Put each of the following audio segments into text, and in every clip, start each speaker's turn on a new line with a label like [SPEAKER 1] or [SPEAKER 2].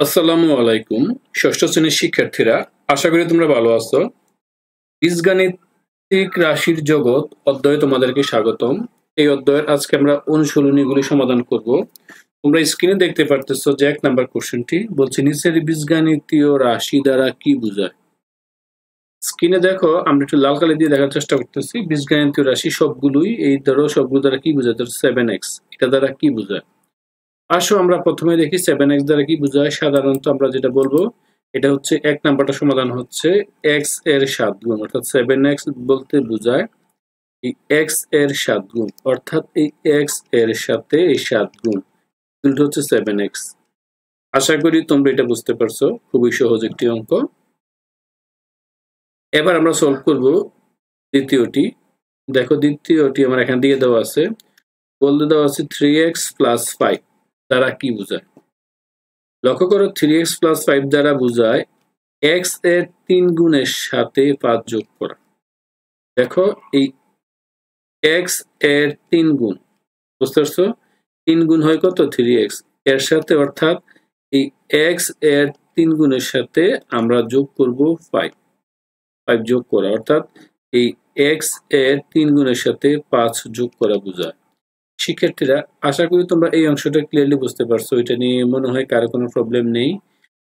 [SPEAKER 1] আসসালামু আলাইকুম। ষষ্ঠ শ্রেণীর শিক্ষার্থীরা, আশা করি তোমরা ভালো আছো। বীজগাণিতিক রাশির জগৎ অধ্যায়ে তোমাদেরকে স্বাগতম। এই অধ্যায়ের আজকে আমরা অনুশীলনীগুলি সমাধান করব। তোমরা স্ক্রিনে দেখতে পারতেছো যে 1 নাম্বার কোশ্চেনটি বলছে নিচের বীজগাণিতীয় রাশি দ্বারা কি বোঝায়। স্ক্রিনে দেখো, আমরা একটু লাল কালি দিয়ে দেখার চেষ্টা করতেছি। বীজগাণিতীয় রাশি সবগুলোই এই ধরো সবগুলো দ্বারা কি বোঝায়, ধরো 7x, এটা দ্বারা কি বোঝায়। আসো আমরা প্রথমে দেখি 7x দ্বারা কি বোঝায়। সাধারণত আমরা যেটা বলবো এটা হচ্ছে 1 নাম্বারটা সমাধান হচ্ছে x এর 7 গুণ, অর্থাৎ 7x বলতে বোঝায় এই x এর 7 গুণ, অর্থাৎ এই x এর সাথে এই 7 গুণ, এগুলো হচ্ছে 7x। আশা করি তোমরা এটা বুঝতে পারছো, খুবই সহজ একটি অঙ্ক। এবার আমরা সলভ করব দ্বিতীয়টি। দেখো দ্বিতীয়টি আমার এখানে দিয়ে দেওয়া আছে, বলতে দেওয়া আছে 3x + 5 দ্বারা কি বোঝায়। লক্ষ্য করো 3x + 5 দ্বারা বোঝায় x এর 3 গুণের সাথে 5 যোগ করা। দেখো এই x এর 3 গুণ, বুঝতে পারছো? 3 গুণ হয় কত? 3x এর সাথে, অর্থাৎ এই x এর 3 গুণের সাথে আমরা যোগ করব 5 যোগ করা, অর্থাৎ এই x এর 3 গুণের সাথে 5 যোগ করা বোঝায়। শিক্ষার্থীরা, আশা করি তোমরা এই অংশটা ক্লিয়ারলি বুঝতে পারছো। এটা নিয়ে মনে হয় কারো কোনো প্রবলেম নেই।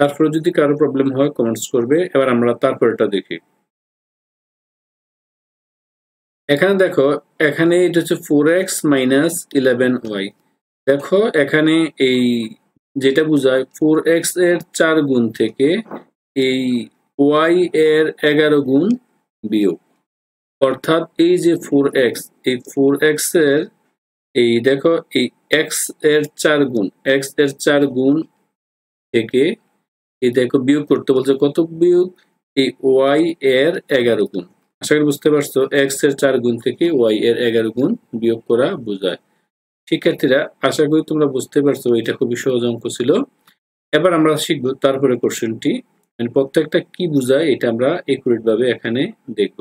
[SPEAKER 1] তারপরে যদি কারো প্রবলেম হয় কমেন্টস করবে। এবার আমরা তারপরটা দেখি। এখানে দেখো, এখানে এটা হচ্ছে 4x - 11y। দেখো এখানে এই যেটা বোঝায় 4x এর 4 গুণ থেকে এই y এর 11 গুণ বিয়োগ, অর্থাৎ এই যে 4x, এই 4x এর এই দেখো এই x এর 4 গুণ, x এর 4 গুণ থেকে এই দেখো বিয়োগ করতে বলছে, কত বিয়োগ? এই y এর 11 গুণ। আশা করি বুঝতে পারছো, x এর 4 গুণ থেকে y এর 11 গুণ বিয়োগ করা বোঝায়। শিক্ষার্থীরা, আশা করি তোমরা বুঝতে পারছো, এটা খুবই সহজ অঙ্ক ছিল। এবার আমরা শিখবো তারপরে কোশ্চেনটি, মানে প্রত্যেকটা কি বোঝায় এটা আমরা একুরেট ভাবে এখানে দেখব।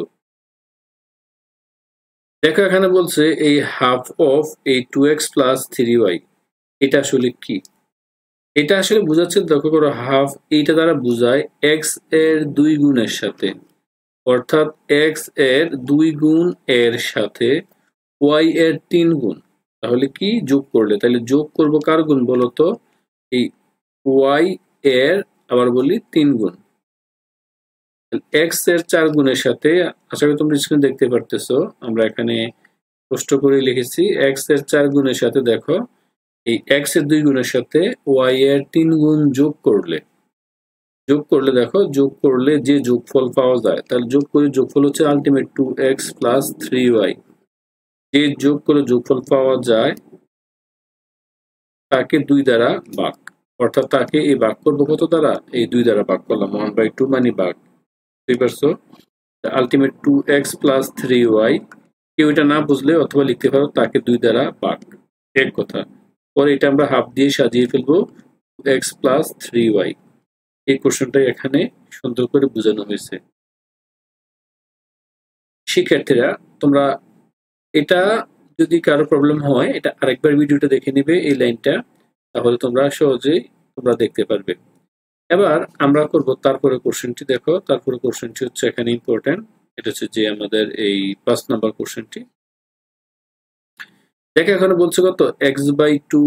[SPEAKER 1] দেখো এখানে বলছে এই হাফ অফ এই 2x + 3y, এটা আসলে কি? এটা আসলে বোঝাচ্ছে, দেখো করো হাফ, এইটা দ্বারা বোঝায় x এর 2 গুণের সাথে, অর্থাৎ x এর 2 গুণ এর সাথে y এর 3 গুণ। তাহলে কি যোগ করলে, তাহলে যোগ করব কার গুণ বলতো? এই y এর, আবার বলি 3 গুণ। x এর 4 গুণের সাথে, আশা করি তোমরা স্ক্রিনে দেখতে পারতেছো, আমরা এখানে কষ্ট করে লিখেছি x এর 4 গুণের সাথে দেখো এই x এর 2 গুণের সাথে y এর 3 গুণ যোগ করলে দেখো যোগ করলে যে যোগফল পাওয়া যায়, তাহলে যোগ করে যোগফল হচ্ছে আলটিমেট 2x + 3y। যে যোগ করে যোগফল পাওয়া যায় তাকে 2 দ্বারা ভাগ, অর্থাৎ তাকে এই ভাগ করবো কত দ্বারা? এই 2 দ্বারা ভাগ করলাম, 1/2 মানে ভাগ। বুঝতে পারছো? Ultimate 2x + 3y। কেউ এটা না বুঝলে অথবা লিখতে পারো তাকে 2 দ্বারা ভাগ, এক কথা। পরে এটা আমরা হাফ দিয়ে সাজিয়ে ফেলবো, x + 3y। এই কোশ্চেনটাই এখানে সুন্দর করে বোঝানো হয়েছে। শিক্ষার্থীরা, তোমরা এটা যদি কারো প্রবলেম হয়, এটা আরেকবার ভিডিওটা দেখে নিবে এই লাইনটা, তাহলে তোমরা সহজেই তোমরা দেখতে পারবে। এবার আমরা করব তারপরে কোশ্চেনটি। দেখো তারপরে কোশ্চেনটি হচ্ছে এখানে ইম্পর্টেন্ট, এটা হচ্ছে যে আমাদের এই 5 নাম্বার কোশ্চেনটি। দেখো এখানে বলছে কত? x/2,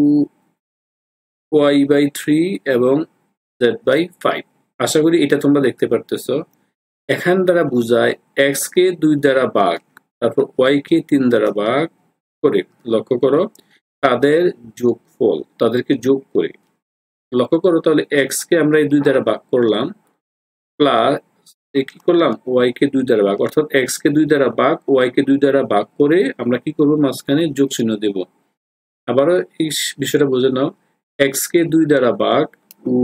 [SPEAKER 1] y/3 এবং z/5। আশা করি এটা তোমরা দেখতে পারতেছো। এখান দ্বারা বোঝায় x কে 2 দ্বারা ভাগ, তারপর y কে 3 দ্বারা ভাগ করে, লক্ষ্য করো তাদের যোগফল, তাদেরকে যোগ করে, লক্ষ্য করো তাহলে x কে আমরা এই 2 দ্বারা ভাগ করলাম, প্লাস কি করলাম? y কে 2 দ্বারা ভাগ, অর্থাৎ x কে 2 দ্বারা ভাগ, y কে 2 দ্বারা ভাগ করে আমরা কি করব? মাঝখানে যোগ চিহ্ন দেব। আবারও এই বিষয়টা বুঝে নাও, x কে 2 দ্বারা ভাগ ও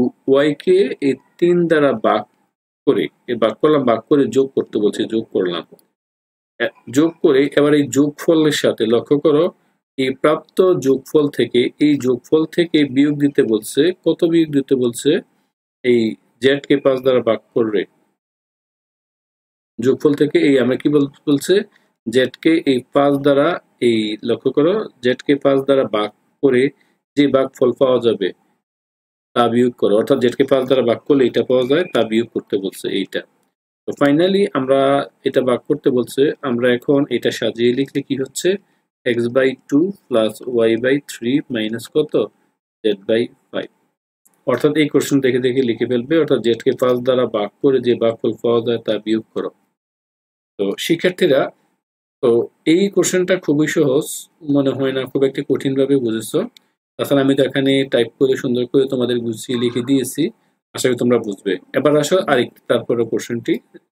[SPEAKER 1] y কে এই 3 দ্বারা ভাগ করে, এই ভাগ করলাম, ভাগ করে যোগ করতে বলছে, যোগ করলাম। যোগ করে এবার এই যোগফলের সাথে, লক্ষ্য করো এই প্রাপ্ত যোগফল থেকে, এই যোগফল থেকে বিয়োগ দিতে বলছে। কত বিয়োগ দিতে বলছে? এই z কে 5 দ্বারা ভাগ করবে। যোগফল থেকে এই আমরা কি বলছে? z কে এই 5 দ্বারা, এই লক্ষ্য করো z কে 5 দ্বারা ভাগ করে যে ভাগফল পাওয়া যাবে, তা বিয়োগ করো, অর্থাৎ z কে 5 দ্বারা ভাগ করলে এটা পাওয়া যায়, তা বিয়োগ করতে বলছে এইটা। তো ফাইনালি আমরা এটা ভাগ করতে বলছে, আমরা এখন এটা সাজিয়ে লিখলে কি হচ্ছে, x/2 প্লাস y/3 মাইনাস কত, z/5। অর্থাৎ এই কোশ্চেন দেখে দেখে লিখে ফেলবে, অর্থাৎ z কে 5 দ্বারা ভাগ করে যে ভাগফল পাওয়া যায় তা বিয়োগ করো। তো শিক্ষার্থীরা, তো এই কোশ্চেনটা খুবই সহজ, মনে হয় না খুব একটা কঠিন ভাবে বুঝেছো। তাছাড়া আমি তো এখানে টাইপ করে সুন্দর করে তোমাদের গুছিয়ে লিখে দিয়েছি, আশা করি তোমরা বুঝবে। এবার আসো আরেকটি, তারপরে কোশ্চেনটি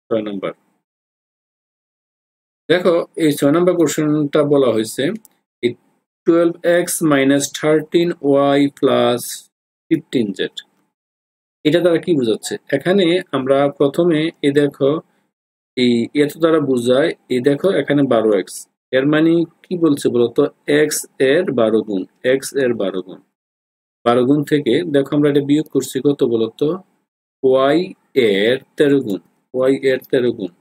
[SPEAKER 1] 6 নম্বর। দেখো এই 6 নম্বর কোশ্চেনটা বলা হয়েছে 12x minus 13y plus 15z। এটা দ্বারা কি বোঝাচ্ছে, এখানে আমরা প্রথমে এই দেখো এই এত দ্বারা বোঝায়, এই দেখো এখানে 12x, এর মানে কি বলছে বলতো, x এর 12 গুণ, x এর 12 গুণ, 12 গুণ থেকে দেখো আমরা এটা বিয়োগ করছি কত বলতো, y এর 13 গুণ, y এর 13 গুণ,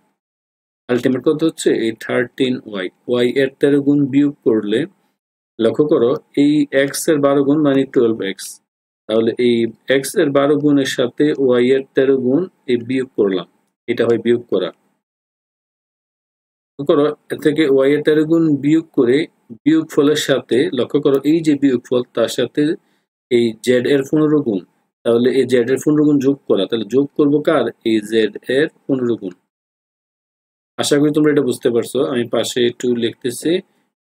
[SPEAKER 1] আলটিমেট কত হচ্ছে এই 13y, y এর 13 গুণ বিয়োগ করলে লক্ষ্য করো এই x এর 12 গুণ মানে 12x, তাহলে এই x এর 12 গুণের সাথে y এর 13 গুণ এই বিয়োগ করলাম, এটা হয় বিয়োগ করা। করো এর থেকে y এর 13 গুণ বিয়োগ করে বিয়োগফলের সাথে লক্ষ্য করো এই যে বিয়োগফল তার সাথে এই z এর 15 গুণ, তাহলে এই z এর 15 গুণ যোগ করা, তাহলে যোগ করব কার, এই z এর 15 গুণ। আশা করি তোমরা এটা বুঝতে পারছো, আমি পাশে একটু লিখতেছি,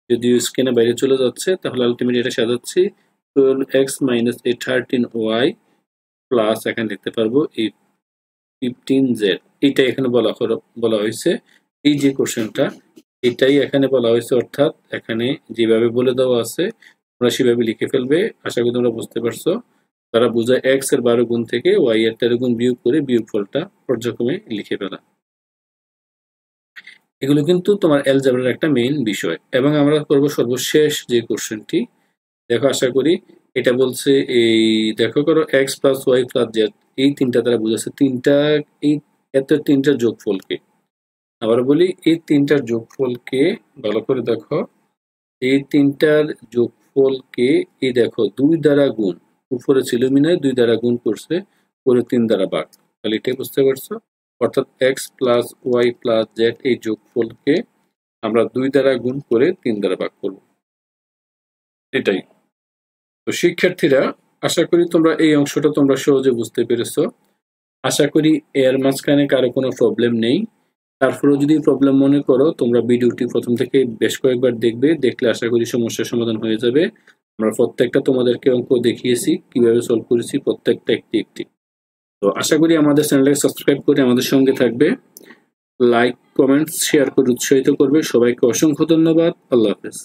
[SPEAKER 1] যদিও স্ক্রিনে বাইরে চলে যাচ্ছে, তাহলে আলটিমেটলি এটা সাজাচ্ছি 12x মাইনাস এই 13y প্লাস এখানে লিখতে পারবো এই 15z। এইটা এখানে বলা হয়েছে, এই যে কোশ্চেনটা এটাই এখানে বলা হয়েছে, অর্থাৎ এখানে যেভাবে বলে দেওয়া আছে তোমরা সেভাবে লিখে ফেলবে। আশা করি তোমরা বুঝতে পারছো। তারা বোঝায় x এর 12 গুণ থেকে y এর 13 গুণ বিয়োগ করে বিয়োগফলটা পর্যায়ক্রমে লিখে ফেলা। এগুলো কিন্তু তোমার অ্যালজেব্রার একটা মেইন বিষয়। এবং আমরা করব সর্বশেষ যে কোশ্চেনটি, দেখো আশা করি এটা বলছে এই দেখো করো x plus y plus z, এই তিনটা দ্বারা বোঝাচ্ছে তিনটা, এই এত তিনটার যোগফলকে, আবার বলি এই তিনটার যোগফলকে ভালো করে দেখো, এই তিনটার যোগফলকে এই দেখো 2 দ্বারা গুণ, উপরে ছিল মিনায় 2 দ্বারা গুণ করছে, পরে 3 দ্বারা ভাগ, তাহলে এটাই বুঝতে পারছো। অর্থাৎ x plus y plus z এই যোগফলকে আমরা 2 দ্বারা গুণ করে 3 দ্বারা ভাগ করব, এটাই। তো শিক্ষার্থীরা, আশা করি তোমরা এই অংশটা তোমরা সহজে বুঝতে পেরেছো। আশা করি এর মাঝখানে কারো কোনো প্রবলেম নেই। তারপরেও যদি প্রবলেম মনে করো, তোমরা ভিডিওটি প্রথম থেকে বেশ কয়েকবার দেখবে, দেখলে আশা করি সমস্যার সমাধান হয়ে যাবে। আমরা প্রত্যেকটা তোমাদেরকে অঙ্ক দেখিয়েছি, কিভাবে সলভ করেছি প্রত্যেকটা একটি একটি। তো আশা করি আমাদের চ্যানেলটাকে সাবস্ক্রাইব করে আমাদের সঙ্গে থাকবে, লাইক কমেন্টস শেয়ার করে উৎসাহিত করবে। সবাইকে অসংখ্য ধন্যবাদ। আল্লাহ হাফেজ।